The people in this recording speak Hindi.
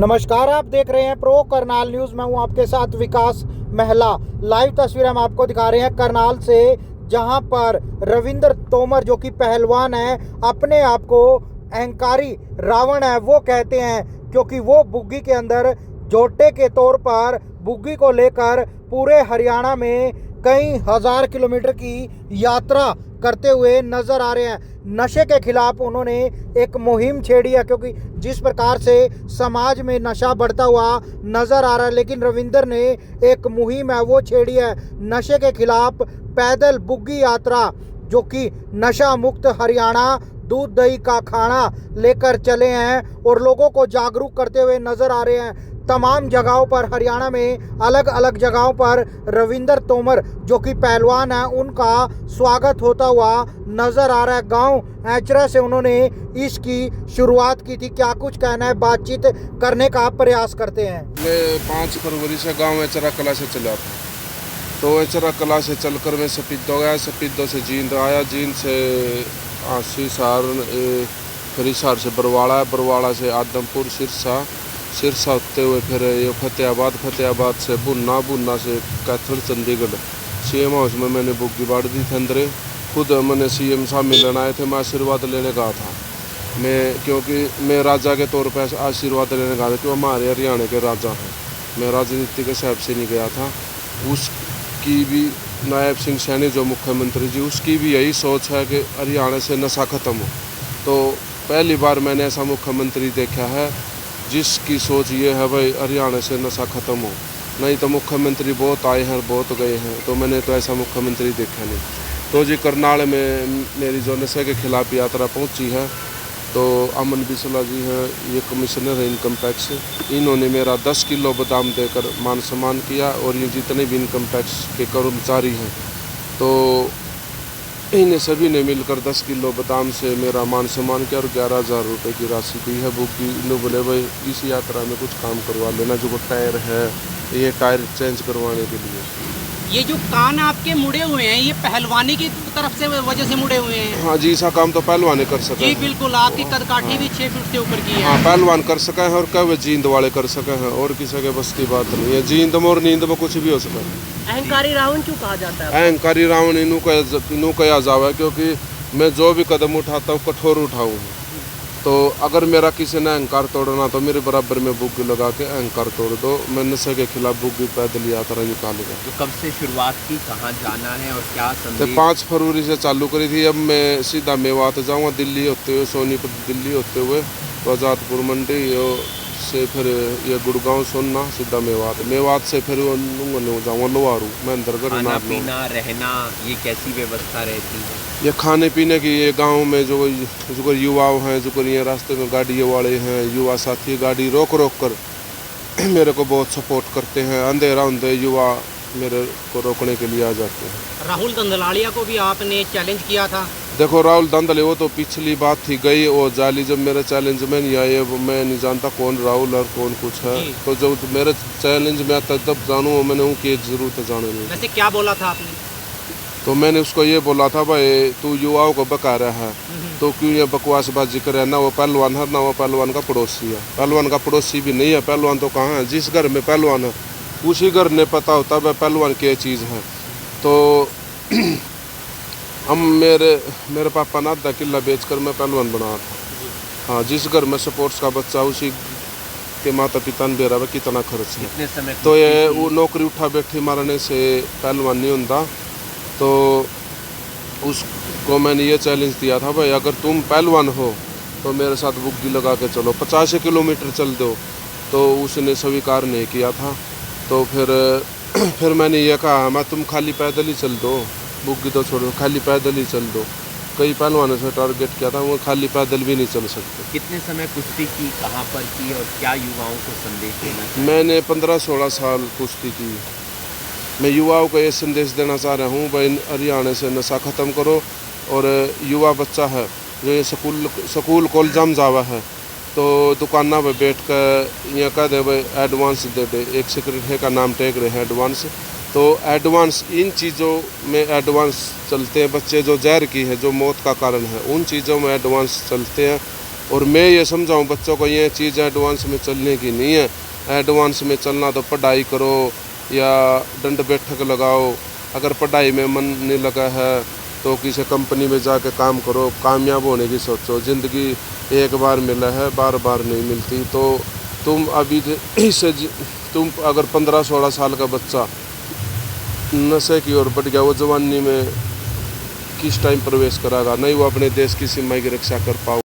नमस्कार, आप देख रहे हैं प्रो करनाल न्यूज़। मैं हूं आपके साथ विकास महला। लाइव तस्वीर हम आपको दिखा रहे हैं करनाल से, जहां पर रविंद्र तोमर जो कि पहलवान है, अपने आप को अहंकारी रावण है वो कहते हैं, क्योंकि वो बुग्गी के अंदर जोटे के तौर पर बुग्गी को लेकर पूरे हरियाणा में कई हजार किलोमीटर की यात्रा करते हुए नजर आ रहे हैं। नशे के खिलाफ उन्होंने एक मुहिम छेड़ी है, क्योंकि जिस प्रकार से समाज में नशा बढ़ता हुआ नजर आ रहा है, लेकिन रविंद्र ने एक मुहिम है वो छेड़ी है नशे के खिलाफ। पैदल बुग्गी यात्रा जो कि नशा मुक्त हरियाणा दूध दही का खाना लेकर चले हैं और लोगों को जागरूक करते हुए नजर आ रहे हैं। तमाम जगहों पर हरियाणा में अलग अलग जगहों पर रविंद्र तोमर जो कि पहलवान हैं, उनका स्वागत होता हुआ नजर आ रहा है। गांव ऐचरा से उन्होंने इसकी शुरुआत की थी। क्या कुछ कहना है, बातचीत करने का प्रयास करते हैं। मैं 5 फरवरी से गांव ऐचरा कला से चला था, तो ऐचरा कला से चलकर मैं सपिद्दो गया, सपिद्दो से जींद आया, जींद से सिरसार, फिर हिसार से बरवाड़ा, बरवाड़ा से आदमपुर, सिरसा होते हुए फिर ये फतेहाबाद से बुन्ना से कैथल, चंडीगढ़। CM हाउस में मैंने बुग्गी बांट दी थी अंदर। खुद मैंने CM साहब मिलने आए थे, मैं आशीर्वाद लेने गया था। क्योंकि मैं राजा के तौर पर आशीर्वाद लेने गया था, क्योंकि हमारे हरियाणा के राजा हैं। मैं राजनीति के हिसाब से नहीं गया था। उसकी भी नायब सिंह सैनी जो मुख्यमंत्री जी, उसकी भी यही सोच है कि हरियाणा से नशा ख़त्म हो। तो पहली बार मैंने ऐसा मुख्यमंत्री देखा है जिसकी सोच ये है भाई हरियाणा से नशा ख़त्म हो। नहीं तो मुख्यमंत्री बहुत आए हैं, बहुत गए हैं, तो मैंने तो ऐसा मुख्यमंत्री देखा नहीं। तो जी करनाल में मेरी जो नशे के खिलाफ यात्रा पहुंची है, तो अमन बिसला जी हैं, ये कमिश्नर है इनकम टैक्स। इन्होंने मेरा 10 किलो बादाम देकर मान सम्मान किया, और ये जितने भी इनकम टैक्स के कर्मचारी हैं, तो इन्हें सभी ने मिलकर 10 किलो बादाम से मेरा मान सम्मान किया और 11,000 रुपये की राशि दी है। बुग्गी ने बोले भाई इस यात्रा में कुछ काम करवा लेना, जो टायर है ये टायर चेंज करवाने के लिए। ये जो कान आपके मुड़े हुए हैं, ये पहलवानी की तरफ से वजह से मुड़े हुए हैं? हाँ जी, ऐसा काम तो पहलवान कर सके। जी बिल्कुल, आपकी कदकाठी भी 6 फीट से ऊपर की है। हाँ, पहलवान कर सके हैं, और क्या वे जींद वाले कर सके हैं, और किसी के बस की बात नहीं है। जींद में और नींद में कुछ भी हो सके। अहंकारी रावण क्यों कहा जाता है? अहंकारी रावण इनू कहा जावा, क्योंकि मैं जो भी कदम उठाता हूँ कठोर उठाऊँ। तो अगर मेरा किसी ने अहंकार तोड़ना, तो मेरे बराबर में बुग्गी लगा के अहंकार तोड़ दो। मैं नशे के खिलाफ बुग्गी पैदल यात्रा निकालूंगा। तो कब से शुरुआत की, कहाँ जाना है और क्या तो 5 फरवरी से चालू करी थी। अब मैं सीधा मेवात जाऊँगा, दिल्ली होते हुए, सोनीपत दिल्ली होते हुए, आज़ादपुर मंडी से फिर ये गुड़गांव सोनना, सीधा मेवात से फिर जाऊँगा लोहारू, महेंद्रगढ़। खाना पीना रहना ये कैसी व्यवस्था रहती है? ये खाने पीने की, ये गांव में जो युवा हैं, जो ये रास्ते में गाड़ी वाले हैं, युवा साथी गाड़ी रोक कर मेरे को बहुत सपोर्ट करते हैं। अंधेरा होते युवा मेरे को रोकने के लिए आ जाते हैं। राहुल दंदलाड़िया को भी आपने चैलेंज किया था? देखो राहुल दंदले, वो तो पिछली बात थी, गई और जाली। जब मेरे चैलेंज में नहीं आए, मैं नहीं जानता कौन राहुल और कौन कुछ है। तो जब मेरे चैलेंज में आता तब जानूँ, मैंने उनकी जरूरत है जाने में। वैसे क्या बोला था आपने? तो मैंने उसको ये बोला था, भाई तू युवाओं को बका रहा है, तो क्यों ये बकवासबाजी करे। ना वो पहलवान है, ना वो पहलवान का पड़ोसी है। पहलवान का पड़ोसी भी नहीं है। पहलवान तो कहाँ है? जिस घर में पहलवान है उसी घर ने पता होता है पहलवान क्या चीज़ है। तो हम मेरे पापा ने आधा किला बेचकर मैं पहलवान बना था। हाँ, जिस घर में स्पोर्ट्स का बच्चा, उसी के माता पिता ने बेरा में कितना खर्च है। कितने समय तो ये वो नौकरी उठा बैठी मारने से पहलवान नहीं होता। तो उसको मैंने ये चैलेंज दिया था, भाई अगर तुम पहलवान हो तो मेरे साथ बुग्गी लगा के चलो, 50 किलोमीटर चल दो। तो उसने स्वीकार नहीं किया था। तो फिर मैंने ये कहा, मैं तुम खाली पैदल ही चल दो, बुग्गी तो छोड़ो, खाली पैदल ही चल दो। कई पहलवानों से टारगेट किया था, वो खाली पैदल भी नहीं चल सकते। कितने समय कुश्ती की, कहाँ पर की और क्या युवाओं को संदेश देना चाहिए? मैंने 15-16 साल कुश्ती की। मैं युवाओं को ये संदेश देना चाह रहा हूँ, भाई हरियाणा से नशा ख़त्म करो। और युवा बच्चा है जो ये स्कूल कॉलेज में जावा है, तो दुकाना पर बैठ कर यहाँ कह दे भाई एडवांस दे दे। एक सेक्रेटरी का नाम टैग रहे हैं एडवांस। तो एडवांस, इन चीज़ों में एडवांस चलते हैं बच्चे। जो जहर की है, जो मौत का कारण है, उन चीज़ों में एडवांस चलते हैं। और मैं ये समझाऊं बच्चों को, ये चीज़ एडवांस में चलने की नहीं है। एडवांस में चलना तो पढ़ाई करो या दंड बैठक लगाओ। अगर पढ़ाई में मन नहीं लगा है तो किसी कंपनी में जाके काम करो, कामयाब होने की सोचो। ज़िंदगी एक बार मिला है, बार बार नहीं मिलती। तो तुम अभी तुम अगर 15-16 साल का बच्चा नशे की ओर बढ़ गया, वो जवानी में किस टाइम प्रवेश करेगा? नहीं वो अपने देश की सीमा की रक्षा कर पाओ।